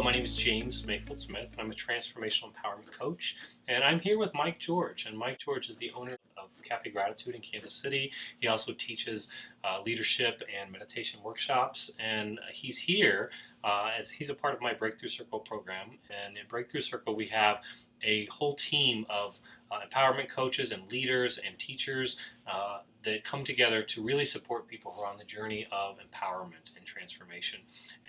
my name is James Mayfield Smith. I'm a transformational empowerment coach, and I'm here with Mike George. And Mike George is the owner of Cafe Gratitude in Kansas City. He also teaches leadership and meditation workshops, and he's here as he's a part of my Breakthrough Circle program. And in Breakthrough Circle, we have a whole team of empowerment coaches and leaders and teachers that come together to really support people who are on the journey of empowerment and transformation.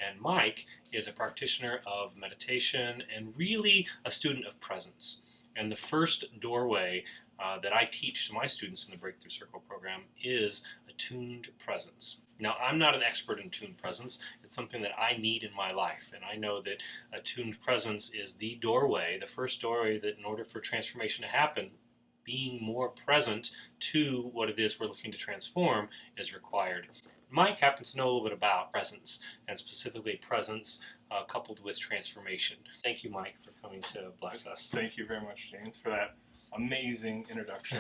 And Mike is a practitioner of meditation and really a student of presence. And the first doorway that I teach to my students in the Breakthrough Circle program is attuned presence. Now, I'm not an expert in attuned presence. It's something that I need in my life. And I know that attuned presence is the doorway, the first doorway that in order for transformation to happen, being more present to what it is we're looking to transform is required. Mike happens to know a little bit about presence, and specifically presence coupled with transformation. Thank you, Mike, for coming to bless us. Thank you very much, James, for that amazing introduction.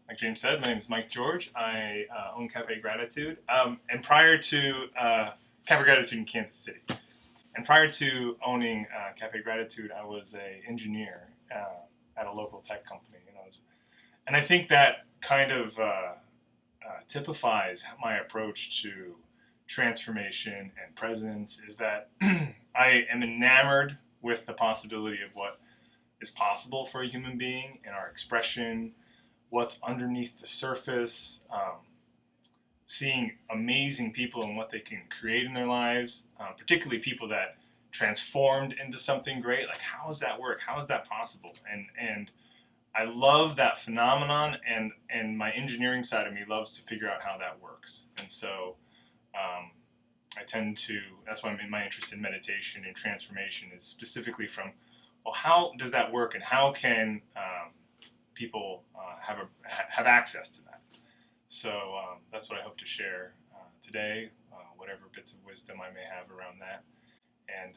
Like James said, my name is Mike George. I own Cafe Gratitude. And prior to Cafe Gratitude in Kansas City, and prior to owning Cafe Gratitude, I was an engineer at a local tech company. And I think that kind of typifies my approach to transformation and presence, is that I am enamored with the possibility of what is possible for a human being in our expression, what's underneath the surface, seeing amazing people and what they can create in their lives, particularly people that transformed into something great. Like, how does that work? How is that possible? And I love that phenomenon, and my engineering side of me loves to figure out how that works. And so I tend to, that's why my interest in meditation and transformation is specifically from, well, how does that work, and how can people have access to that? So that's what I hope to share today, whatever bits of wisdom I may have around that. And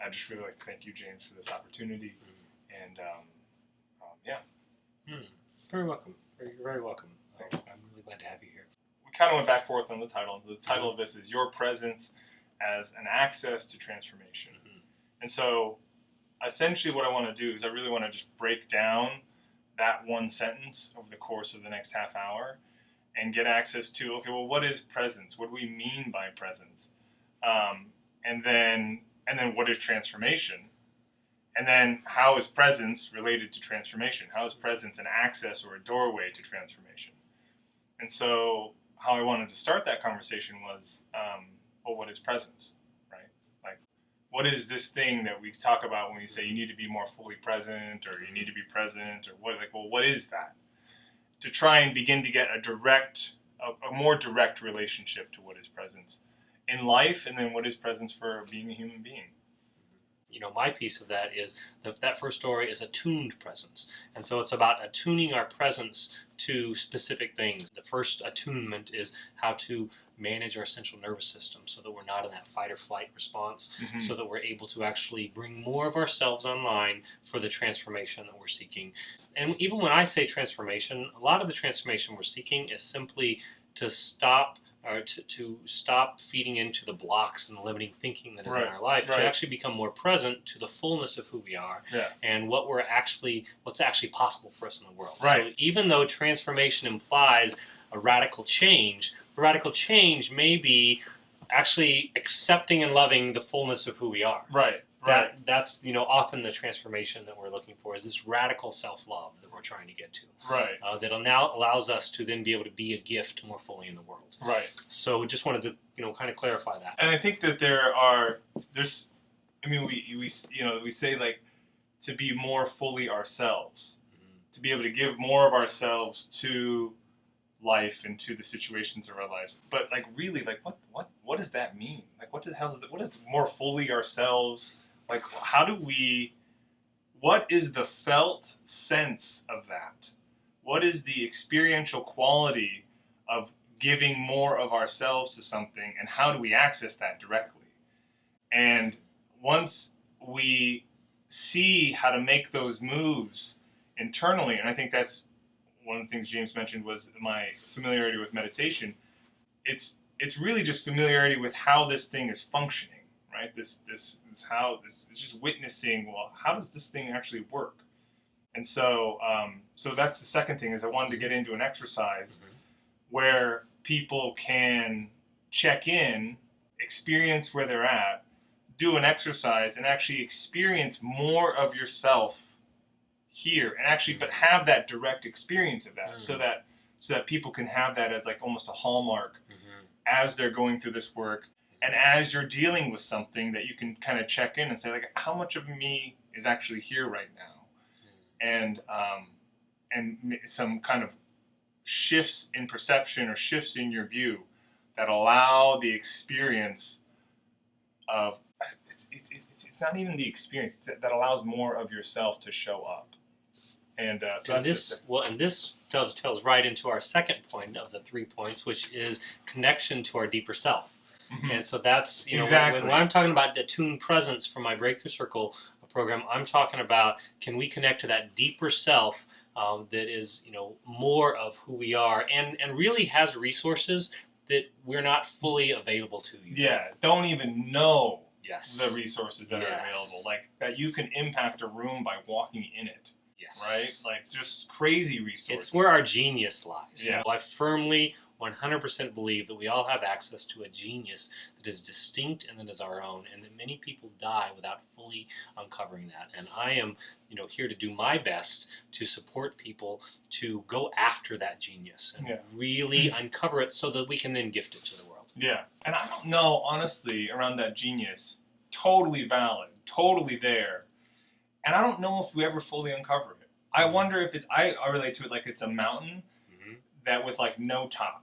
I just really like to thank you, James, for this opportunity. And Very welcome. You're very welcome. I'm really glad to have you here. We kind of went back and forth on the title. The title of this is Your Presence as an Access to Transformation. Mm-hmm. And so essentially what I want to do is I really want to just break down that one sentence over the course of the next half hour and get access to, okay, well, what is presence? What do we mean by presence? And then what is transformation? And then how is presence related to transformation? How is presence an access or a doorway to transformation? And so how I wanted to start that conversation was, well, what is presence, right? Like, what is this thing that we talk about when we say you need to be more fully present, or you need to be present, or what? Like, well, what is that? To try and begin to get a more direct relationship to what is presence in life, and then what is presence for being a human being. My piece of that is that first story is attuned presence. And so it's about attuning our presence to specific things. The first attunement is how to manage our central nervous system so that we're not in that fight or flight response, mm-hmm. so that we're able to actually bring more of ourselves online for the transformation that we're seeking. And even when I say transformation, a lot of the transformation we're seeking is simply to stop feeding into the blocks and the limiting thinking that is in our life, to actually become more present to the fullness of who we are, and what's actually possible for us in the world. So even though transformation implies a radical change, the radical change may be actually accepting and loving the fullness of who we are. That's often the transformation that we're looking for, is this radical self-love that we're trying to get to. That now allows us to then be able to be a gift more fully in the world. So we just wanted to kind of clarify that. And I think that we say, like, to be more fully ourselves, mm-hmm. to be able to give more of ourselves to life and to the situations of our lives. But like, really, like, what does that mean? Like, what the hell is that? What is more fully ourselves? Like, what is the felt sense of that? What is the experiential quality of giving more of ourselves to something, and how do we access that directly? And once we see how to make those moves internally, and I think that's one of the things James mentioned was my familiarity with meditation. It's really just familiarity with how this thing is functioning, right? This it's just witnessing. Well, how does this thing actually work? And so so that's the second thing is I wanted to get into an exercise where people can check in, experience where they're at, do an exercise, and actually experience more of yourself here, and actually, but have that direct experience of that, so that people can have that as like almost a hallmark as they're going through this work, and as you're dealing with something that you can kind of check in and say like, how much of me is actually here right now, and some kind of shifts in perception or shifts in your view that allow the experience of it's not even the experience that allows more of yourself to show up. And so and this tells right into our second point of the 3 points, which is connection to our deeper self. And so that's, exactly. when I'm talking about attuned presence for my Breakthrough Circle program, I'm talking about, can we connect to that deeper self that is, more of who we are, and really has resources that we're not fully available to usually. Yeah, don't even know Yes. the resources that are available. Like that you can impact a room by walking in it. Yes. Right? Like just crazy resources. It's where our genius lies. Yeah. I firmly 100% believe that we all have access to a genius that is distinct and that is our own, and that many people die without fully uncovering that. And I am, here to do my best to support people to go after that genius and really uncover it so that we can then gift it to the world. Yeah. And I don't know, honestly, around that genius, totally valid, totally there. And I don't know if we ever fully uncover it. I wonder if I relate to it like it's a mountain that with like no top.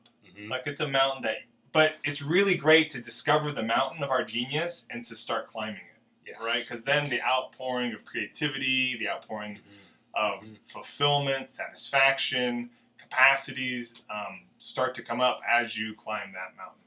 Like it's a mountain but it's really great to discover the mountain of our genius and to start climbing it. Yes. Right? Because then the outpouring of creativity, the outpouring of fulfillment, satisfaction, capacities start to come up as you climb that mountain.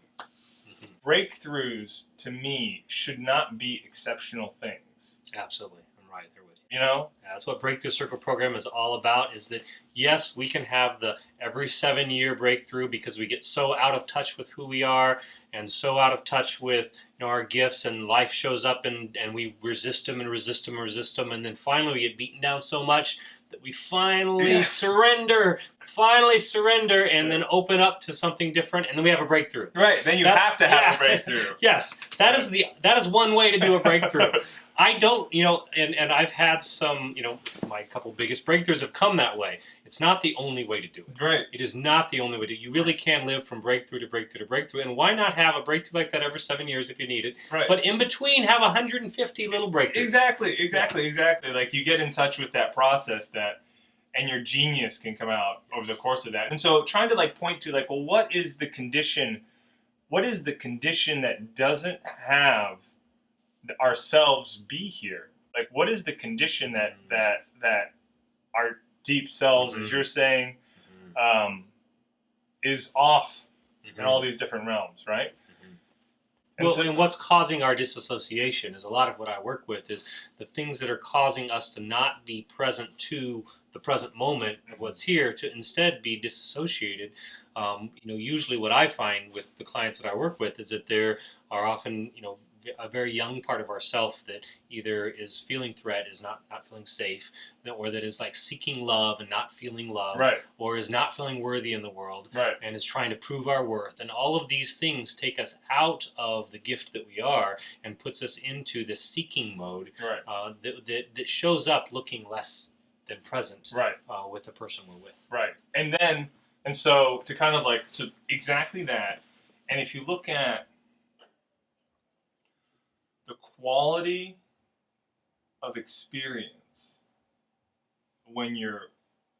Breakthroughs, to me, should not be exceptional things. Absolutely. I'm right there with you. That's what Breakthrough Circle program is all about, is that, yes, we can have the every 7-year breakthrough because we get so out of touch with who we are and so out of touch with our gifts, and life shows up and we resist them and resist them and resist them, and then finally we get beaten down so much that we finally surrender, and then open up to something different, and then we have a breakthrough. Right, then you have to have a breakthrough. Yes, that is one way to do a breakthrough. I don't, and I've had some, my couple biggest breakthroughs have come that way. It's not the only way to do it. Right. It is not the only way to do it. You really can live from breakthrough to breakthrough to breakthrough. And why not have a breakthrough like that every 7 years if you need it? Right. But in between, have 150 little breakthroughs. Exactly. Like you get in touch with that process and your genius can come out over the course of that. And so trying to like point to like, well, what is the condition that doesn't have ourselves be here? Like, what is the condition that our deep selves, as you're saying, is off in all these different realms, right? And what's causing our disassociation is a lot of what I work with is the things that are causing us to not be present to the present moment of what's here, to instead be disassociated. Usually what I find with the clients that I work with is that there are often, a very young part of ourself that either is feeling threat, is not feeling safe, or that is like seeking love and not feeling love, right, or is not feeling worthy in the world, right, and is trying to prove our worth. And all of these things take us out of the gift that we are and puts us into this seeking mode, right, that shows up looking less than present, right, with the person we're with. Right. And so to kind of like, so exactly that. And if you look at the quality of experience when you're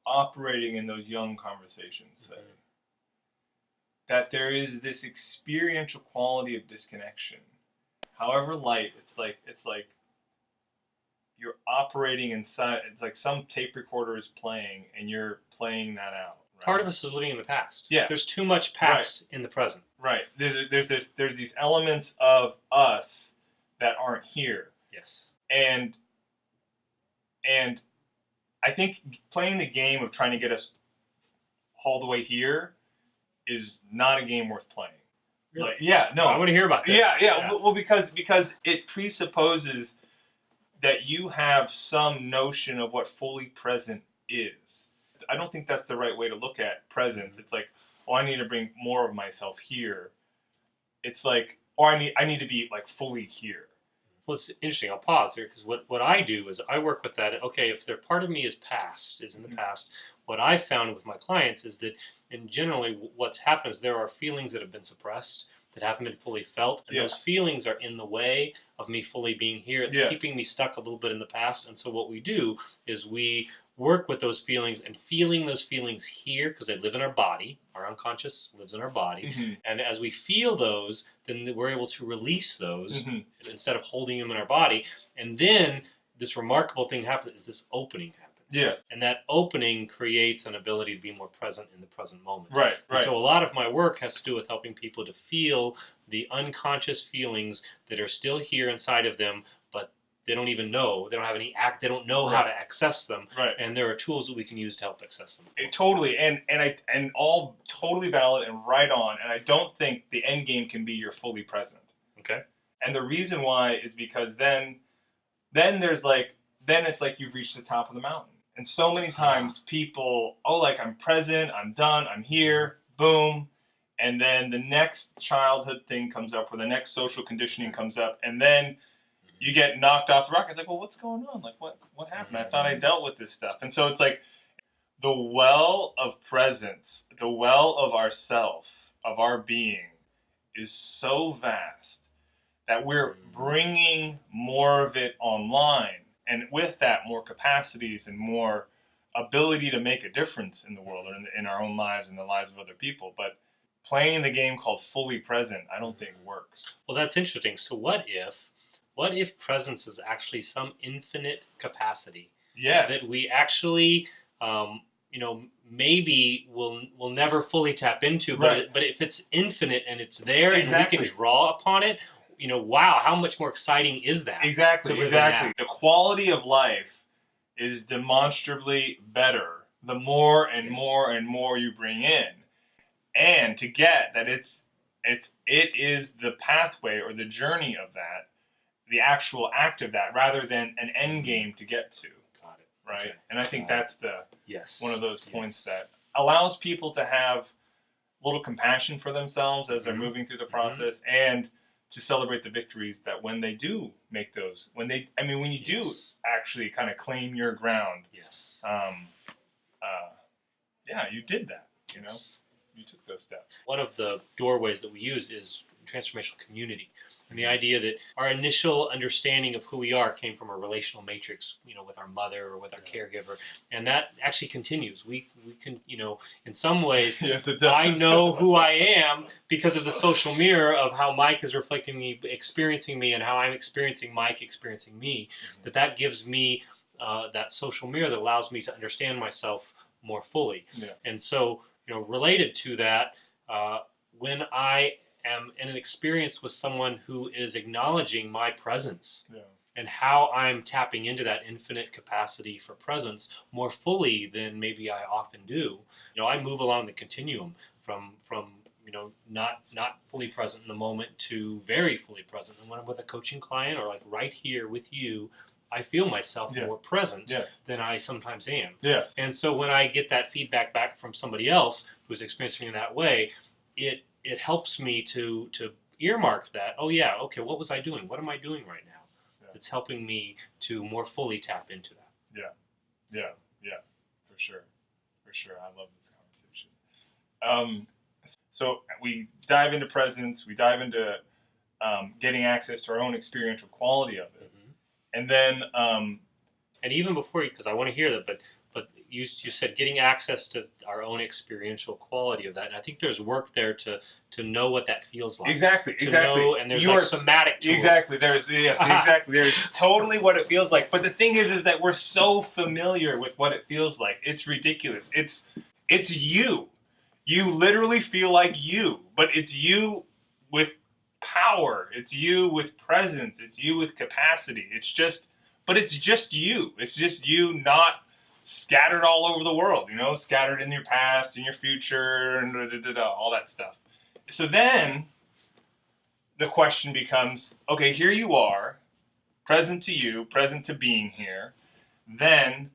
operating in those young conversations, say, that there is this experiential quality of disconnection. However light, it's like you're operating inside, it's like some tape recorder is playing and you're playing that out. Right? Part of us is living in the past. Yeah. There's too much past in the present. Right. There's these elements of us that aren't here. Yes. And I think playing the game of trying to get us all the way here is not a game worth playing. Really? Like, yeah, no. I want to hear about this. Yeah. Well, because it presupposes that you have some notion of what fully present is. I don't think that's the right way to look at presence. It's like, oh, I need to bring more of myself here. It's like, or I need to be like fully here. Well, it's interesting. I'll pause here because what I do is I work with that. Okay, if their part of me is in the past, what I found with my clients is that, in generally, what's happened is there are feelings that have been suppressed that haven't been fully felt, and those feelings are in the way of me fully being here. It's keeping me stuck a little bit in the past, and so what we do is we work with those feelings and feeling those feelings here because they live in our body. Our unconscious lives in our body. And as we feel those, then we're able to release those instead of holding them in our body. And then this remarkable thing happens is this opening happens. Yes. And that opening creates an ability to be more present in the present moment. Right. So a lot of my work has to do with helping people to feel the unconscious feelings that are still here inside of them, but they don't even know. They don't have any they don't know how to access them. Right. And there are tools that we can use to help access them. Totally. And all totally valid and right on. And I don't think the end game can be you're fully present. Okay. And the reason why is because then it's like you've reached the top of the mountain. And so many times people, like I'm present, I'm done, I'm here, boom. And then the next childhood thing comes up or the next social conditioning comes up. And then you get knocked off the rock. It's like, well, what's going on? Like, what happened? I thought I dealt with this stuff. And so it's like the well of presence, the well of ourself, of our being is so vast that we're bringing more of it online. And with that, more capacities and more ability to make a difference in the world or in our own lives and the lives of other people. But playing the game called fully present, I don't think works. Well, that's interesting. So what if presence is actually some infinite capacity? Yes. That we actually, maybe we'll never fully tap into, but if it's infinite and it's there and we can draw upon it, wow, how much more exciting is that? Exactly. The quality of life is demonstrably better the more and more and more you bring in. And to get that it is the pathway or the journey of that, the actual act of that, rather than an end game to get to. Got it. Right? Okay. And I think that's one of those points that allows people to have a little compassion for themselves as they're moving through the process and to celebrate the victories that when they do make those, when you do actually kind of claim your ground. Yes. You did that, you took those steps. One of the doorways that we use is transformational community. And the idea that our initial understanding of who we are came from a relational matrix, with our mother or with our caregiver. And that actually continues. We can, in some ways, yes, it does. I know who I am because of the social mirror of how Mike is reflecting me, experiencing me, and how I'm experiencing Mike experiencing me. That gives me that social mirror that allows me to understand myself more fully. Yeah. And so, related to that, when I am in an experience with someone who is acknowledging my presence and how I'm tapping into that infinite capacity for presence more fully than maybe I often do, I move along the continuum from not fully present in the moment to very fully present. And when I'm with a coaching client or like right here with you, I feel myself more present than I sometimes am. Yes. And so when I get that feedback back from somebody else who's experiencing in that way, it helps me to earmark that. Oh yeah, okay, what was I doing? What am I doing right now? It's helping me to more fully tap into that. Yeah, for sure. I love this conversation. So we dive into presence. We dive into getting access to our own experiential quality of it. And then, and even before, because I want to hear that, but you said getting access to our own experiential quality of that, and I think there's work there to know what that feels like. Exactly. Know, and there's somatic tools. Exactly. There's totally what it feels like. But the thing is that we're so familiar with what it feels like. It's ridiculous. It's you. You literally feel like you, but it's you with power. It's you with presence. It's you with capacity. It's just you. It's just you, not scattered all over the world, scattered in your past, in your future, and all that stuff. So then the question becomes, okay, here you are, present to you, present to being here, then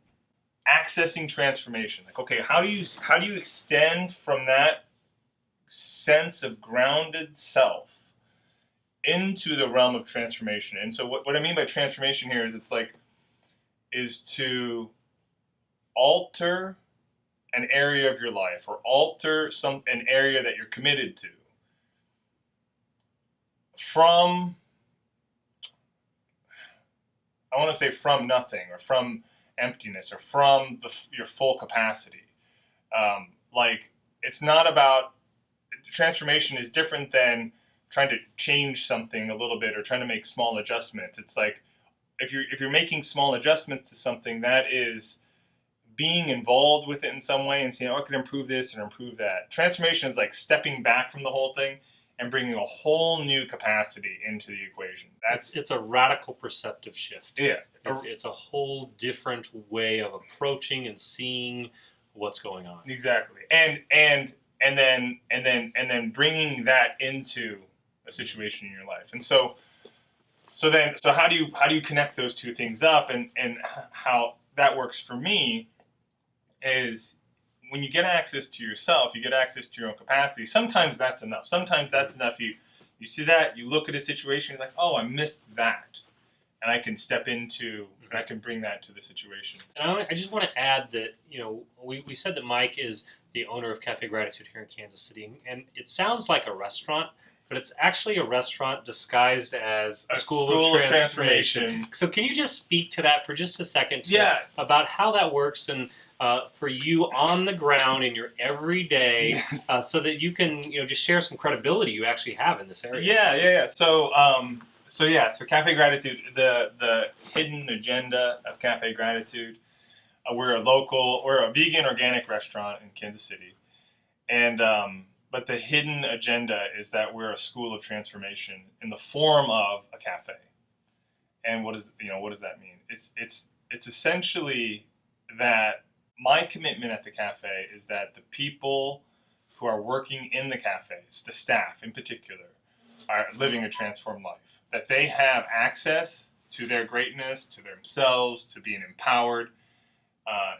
accessing transformation. Like, okay, how do you extend from that sense of grounded self into the realm of transformation? And so what I mean by transformation here is is to alter an area of your life or alter an area that you're committed to from, I want to say, from nothing or from emptiness or from your full capacity. Like, it's not about, transformation is different than trying to change something a little bit or trying to make small adjustments. It's like, if you're making small adjustments to something, that is being involved with it in some way and saying, oh, I can improve this or improve that. Transformation is like stepping back from the whole thing and bringing a whole new capacity into the equation. It's a radical perceptive shift. Yeah. It's a whole different way of approaching and seeing what's going on. Exactly. And then bringing that into a situation in your life. And so how do you connect those two things up? And how that works for me is, when you get access to yourself, you get access to your own capacity. Sometimes that's enough. Sometimes that's enough. You see that, you look at a situation, you're like, oh, I missed that, and I can step into, and I can bring that to the situation. And I just want to add that, we said that Mike is the owner of Cafe Gratitude here in Kansas City, and it sounds like a restaurant, but it's actually a restaurant disguised as a school of transformation. So can you just speak to that for just a second? About how that works and for you on the ground in your everyday, yes. So that you can just share some credibility you actually have in this area. Yeah. So Cafe Gratitude, the hidden agenda of Cafe Gratitude. We're a vegan organic restaurant in Kansas City, and but the hidden agenda is that we're a school of transformation in the form of a cafe. And what does that mean? It's essentially that my commitment at the cafe is that the people who are working in the cafes, the staff in particular, are living a transformed life. That they have access to their greatness, to themselves, to being empowered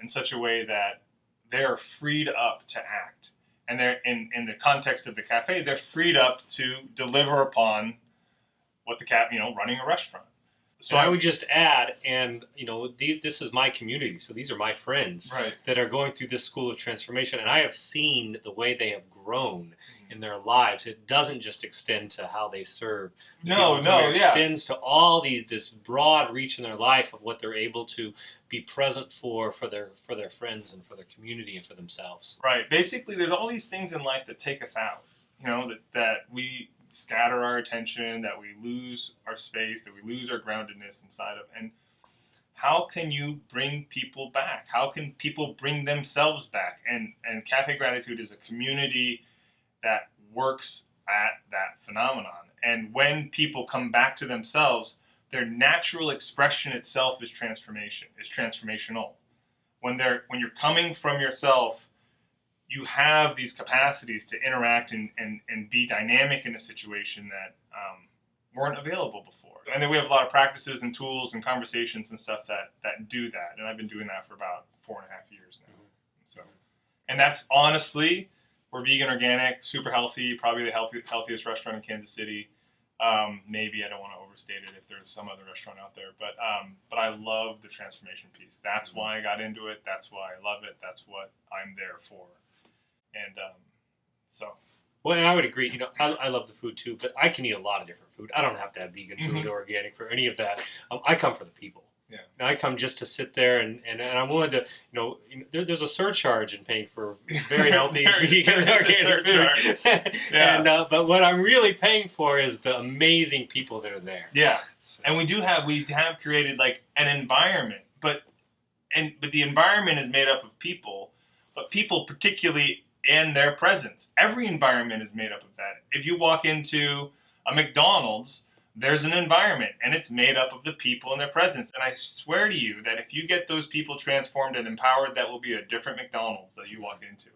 in such a way that they're freed up to act. And they're in the context of the cafe, they're freed up to deliver upon what running a restaurant. So I would just add, and this is my community, so these are my friends that are going through this school of transformation, and I have seen the way they have grown in their lives. It doesn't just extend to how they serve. It extends to all this broad reach in their life of what they're able to be present for their friends and for their community and for themselves. Right. Basically, there's all these things in life that take us out. That we scatter our attention, that we lose our space, that we lose our groundedness inside of. And how can you bring people back? How can people bring themselves back? And Cafe Gratitude is a community that works at that phenomenon. And when people come back to themselves, their natural expression itself is transformational. When you're coming from yourself, you have these capacities to interact and be dynamic in a situation that weren't available before. And then we have a lot of practices and tools and conversations and stuff that do that. And I've been doing that for about 4.5 years now. So, and that's honestly, we're vegan, organic, super healthy, probably the healthiest restaurant in Kansas City. Maybe I don't want to overstate it if there's some other restaurant out there, but I love the transformation piece. That's why I got into it. That's why I love it. That's what I'm there for. And well, and I would agree. I love the food too, but I can eat a lot of different food. I don't have to have vegan food or organic for any of that. I come for the people. Yeah. I come just to sit there and I'm willing to, there's a surcharge in paying for very healthy vegan and organic food. Yeah. But what I'm really paying for is the amazing people that are there. Yeah. So. And we have created like an environment, but the environment is made up of people, but people particularly in their presence. Every environment is made up of that. If you walk into a McDonald's, there's an environment, and it's made up of the people in their presence. And I swear to you that if you get those people transformed and empowered, that will be a different McDonald's that you walk into.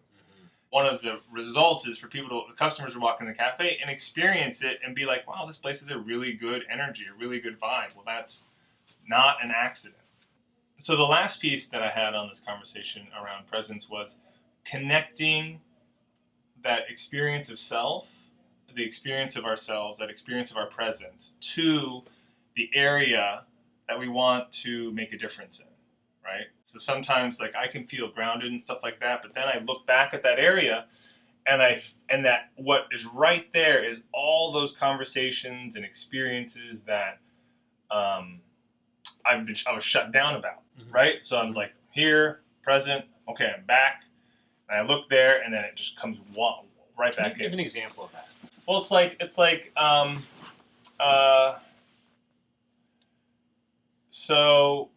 one of the results is for customers to walk in the cafe and experience it and be like, wow, this place has a really good energy, a really good vibe. Well, that's not an accident. So the last piece that I had on this conversation around presence was connecting that experience of self, the experience of ourselves, that experience of our presence to the area that we want to make a difference in, right? So sometimes like I can feel grounded and stuff like that, but then I look back at that area and that what is right there is all those conversations and experiences that I was shut down about, right? So I'm like here, present, okay, I'm back, and I look there, and then it just comes right back in. Give an example of that. Well, it's like so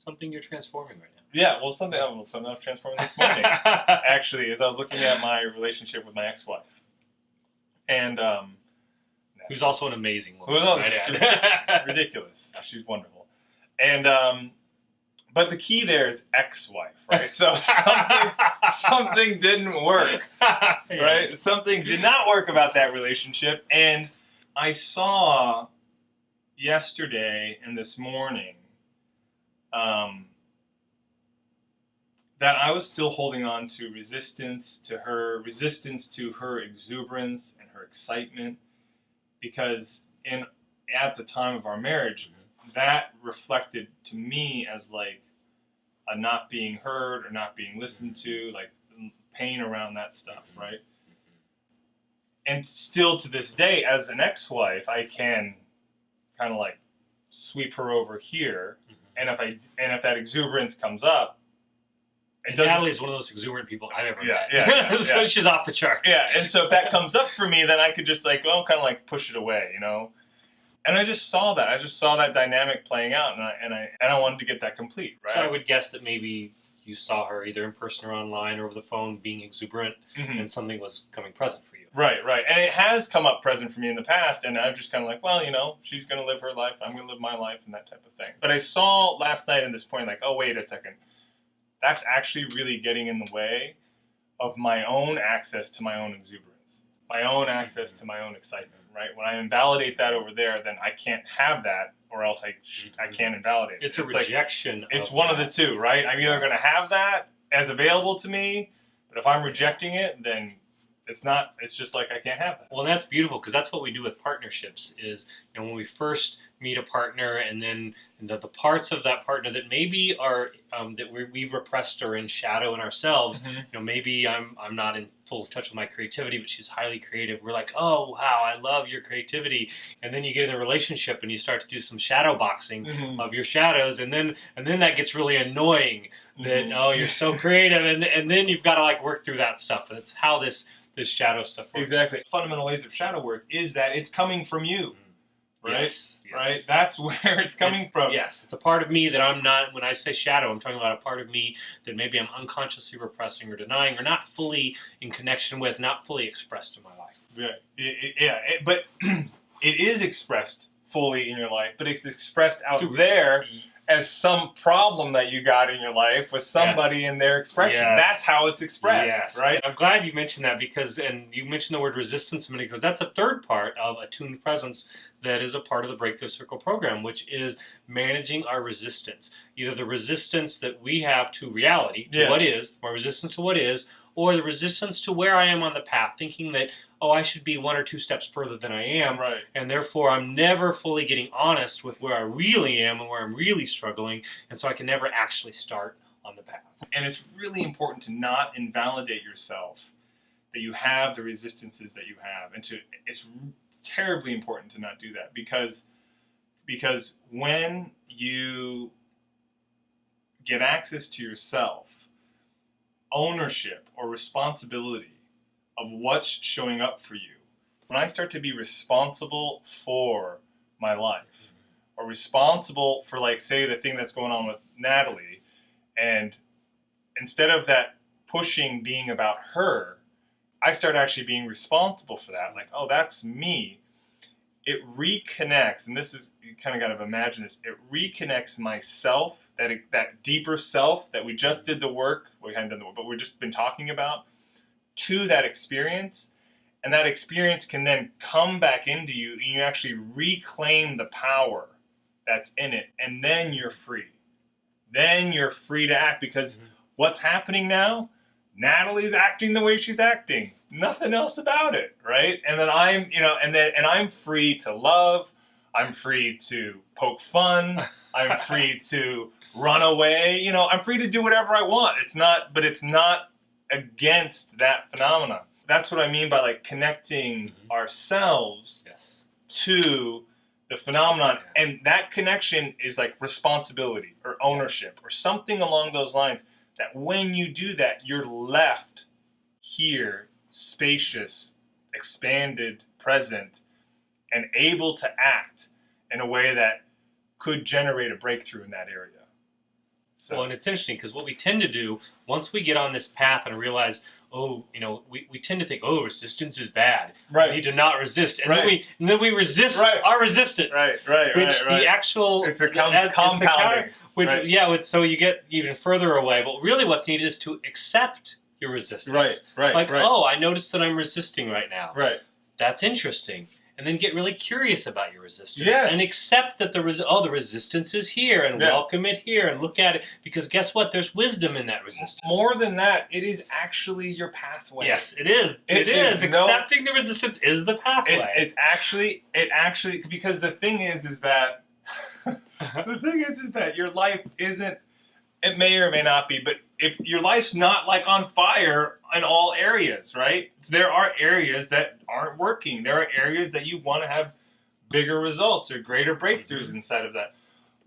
something you're transforming right now. Yeah, well, something I was transforming this morning actually, as I was looking at my relationship with my ex-wife, and who's also an amazing woman. Ridiculous. She's wonderful, and but the key there is ex-wife, right? So something didn't work, right? Yes. Something did not work about that relationship, and I saw yesterday and this morning that I was still holding on to resistance to her exuberance and her excitement, because at the time of our marriage, that reflected to me as like a not being heard or not being listened to, like pain around that stuff, right? And still to this day, as an ex-wife, I can kind of like sweep her over here, and if that exuberance comes up, Natalie's one of those exuberant people I've ever met. Yeah, so she's off the charts. Yeah, and so if that comes up for me, then I could just like, kind of like push it away, you know. And I just saw that. I just saw that dynamic playing out, and I wanted to get that complete, right? So I would guess that maybe you saw her either in person or online or over the phone being exuberant, and something was coming present for you. Right. And it has come up present for me in the past, and I'm just kind of like, well, you know, she's going to live her life, I'm going to live my life, and that type of thing. But I saw last night in this point, like, oh, wait a second. That's actually really getting in the way of my own access to my own exuberance, my own access to my own excitement, right? When I invalidate that over there, then I can't have that, or else I can't invalidate it. It's a rejection. It's one of the two, right? I'm either going to have that as available to me, but if I'm rejecting it, then it's just like I can't have that. Well, and that's beautiful, because that's what we do with partnerships is, you know, when we first meet a partner, and then the parts of that partner that maybe are that we've repressed or in shadow in ourselves. You know, maybe I'm not in full touch with my creativity, but she's highly creative. We're like, oh wow, I love your creativity. And then you get in a relationship and you start to do some shadow boxing of your shadows, and then that gets really annoying. That oh, you're so creative, and then you've got to like work through that stuff. And it's how this shadow stuff works. Exactly. Fundamental ways of shadow work is that it's coming from you. Right? Yes. Right? That's where it's coming from. Yes. It's a part of me that I'm not, when I say shadow, I'm talking about a part of me that maybe I'm unconsciously repressing or denying or not fully in connection with, not fully expressed in my life. But it is expressed fully in your life, but it's expressed out there as some problem that you got in your life with somebody in their expression. That's how it's expressed, right? I'm glad you mentioned that, because, and you mentioned the word resistance a minute ago, because that's the third part of attuned presence that is a part of the Breakthrough Circle program, which is managing our resistance. Either the resistance that we have to reality, to what is, my resistance to what is, or the resistance to where I am on the path, thinking that, oh, I should be 1 or 2 steps further than I am, and therefore I'm never fully getting honest with where I really am and where I'm really struggling, and so I can never actually start on the path. And it's really important to not invalidate yourself, that you have the resistances that you have, and it's terribly important to not do that, because when you get access to yourself, ownership or responsibility of what's showing up for you, when I start to be responsible for my life, or responsible for, like, say, the thing that's going on with Natalie, and instead of that pushing being about her, I start actually being responsible for that. Like, oh, that's me. It reconnects, and this is, you kind of got to imagine this, it reconnects myself, that deeper self that we just did the work, we hadn't done the work, but we've just been talking about, to that experience, and that experience can then come back into you, and you actually reclaim the power that's in it, and then you're free. Then you're free to act, because what's happening now? Natalie's acting the way she's acting. Nothing else about it, right? And then I'm free to love. I'm free to poke fun. I'm free to run away. I'm free to do whatever I want. It's not against that phenomenon. That's what I mean by like connecting ourselves to the phenomenon. And that connection is like responsibility or ownership or something along those lines, that when you do that, you're left here, spacious, expanded, present, and able to act in a way that could generate a breakthrough in that area. So. Well, and it's interesting because what we tend to do once we get on this path and realize, we tend to think, resistance is bad. Right. We need to not resist, and then we resist our resistance. Right. The actual it's compounding. So you get even further away. But really, what's needed is to accept your resistance. Right. I noticed that I'm resisting right now. Right. That's interesting. And then get really curious about your resistance. Yes. And accept that the resistance is here, and welcome it here, and look at it. Because guess what? There's wisdom in that resistance. More than that, it is actually your pathway. Yes, it is. It is. Accepting the resistance is the pathway. It actually, because the thing is that, your life isn't, it may or may not be, but if your life's not like on fire in all areas, right? There are areas that aren't working. There are areas that you want to have bigger results or greater breakthroughs inside of that.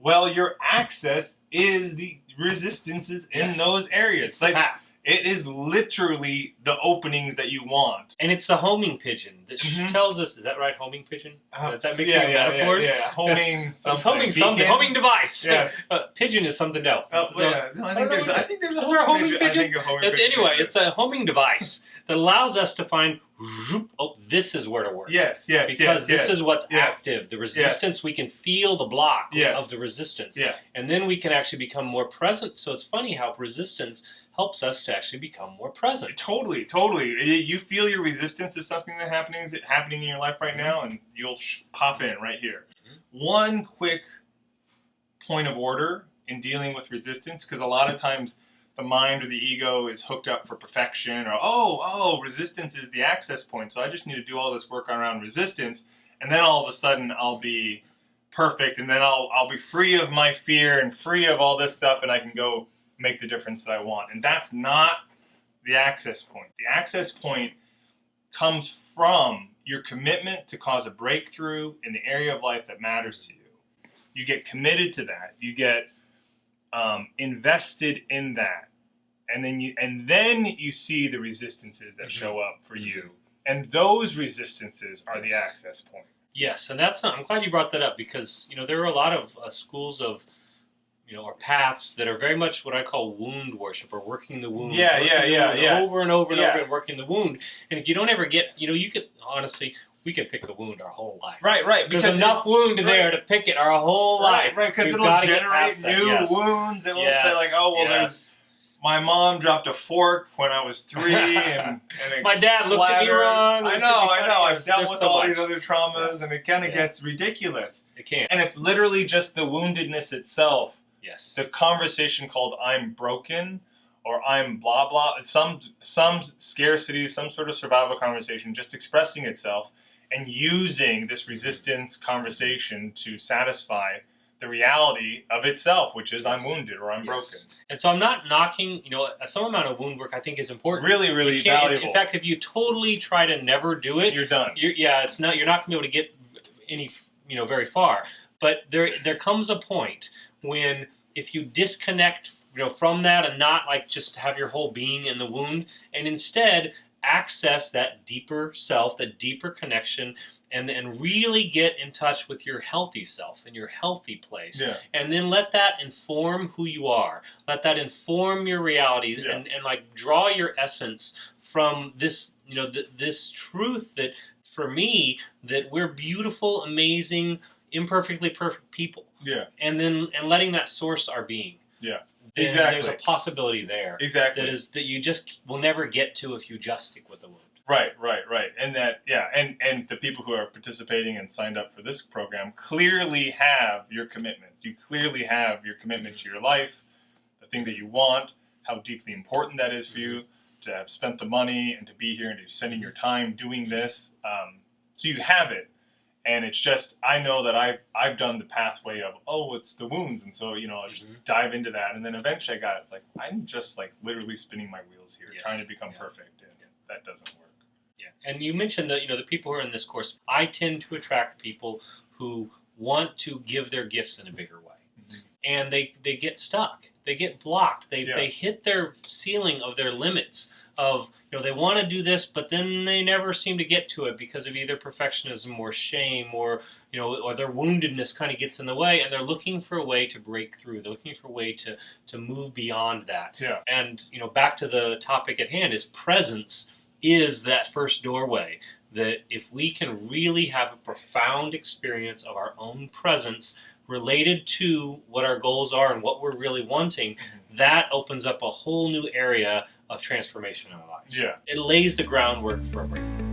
Well, your access is the resistances in those areas. It is literally the openings that you want. And it's the homing pigeon that tells us, is that right, homing pigeon? That makes metaphors? Yeah, homing something. Homing something. Homing device. Yeah. Pigeon is something else. I think there's a homing pigeon. I think a homing pigeon. Anyway, it's a homing device that allows us to find, this is where to work. Yes. Because this is what's active. The resistance, we can feel the block of the resistance. Yeah. And then we can actually become more present. So it's funny how resistance helps us to actually become more present. Totally. You feel your resistance is something that's happening in your life right now, and you'll pop in right here. One quick point of order in dealing with resistance, because a lot of times the mind or the ego is hooked up for perfection, or resistance is the access point, so I just need to do all this work around resistance, and then all of a sudden I'll be perfect, and then I'll be free of my fear and free of all this stuff, and I can go make the difference that I want. And that's not the access point. The access point comes from your commitment to cause a breakthrough in the area of life that matters to you. You get committed to that. You get invested in that, and then you see the resistances that show up for you, and those resistances are the access point. Yes, and I'm glad you brought that up, because there are a lot of schools of or paths that are very much what I call wound worship, or working the wound. Over and over and over, and working the wound. And if you don't ever get, you could honestly. We can pick the wound our whole life. Right. There's enough wound there to pick it our whole life. Right, because it'll generate new wounds. It will say like, there's my mom dropped a fork when I was 3, and my dad looked at me wrong. I know. I've dealt with all these other traumas, and it kind of gets ridiculous. It can. And it's literally just the woundedness itself. Yes. The conversation called "I'm broken" or "I'm blah blah." Some scarcity, some sort of survival conversation, just expressing itself. And using this resistance conversation to satisfy the reality of itself, which is I'm wounded or I'm broken. And so I'm not knocking, some amount of wound work I think is important. Really, really valuable. In fact, if you totally try to never do it, you're done. You're not going to be able to get any, very far. But there comes a point when if you disconnect, from that and not like just have your whole being in the wound, and instead access that deeper self, that deeper connection, and really get in touch with your healthy self and your healthy place. Yeah. And then let that inform who you are. Let that inform your reality, and like draw your essence from this, this truth that for me, that we're beautiful, amazing, imperfectly perfect people. Yeah. And letting that source our being. Yeah. then Exactly. there's a possibility there Exactly. that you just will never get to if you just stick with the wound. Right. And that, yeah, and the people who are participating and signed up for this program clearly have your commitment. You clearly have your commitment to your life, the thing that you want, how deeply important that is for you, to have spent the money and to be here and to spending your time doing this. So you have it. And it's just, I know that I've done the pathway of, it's the wounds. And so, I just dive into that. And then eventually I got, it's like, I'm just like literally spinning my wheels here, trying to become perfect. And that doesn't work. Yeah. And you mentioned that, the people who are in this course, I tend to attract people who want to give their gifts in a bigger way. And they get stuck. They get blocked. They hit their ceiling of their limits of, they want to do this, but then they never seem to get to it because of either perfectionism or shame or, or their woundedness kind of gets in the way, and they're looking for a way to break through. They're looking for a way to move beyond that. Yeah. And, back to the topic at hand is presence is that first doorway. That if we can really have a profound experience of our own presence related to what our goals are and what we're really wanting, that opens up a whole new area of transformation in our lives. Yeah. It lays the groundwork for a breakthrough.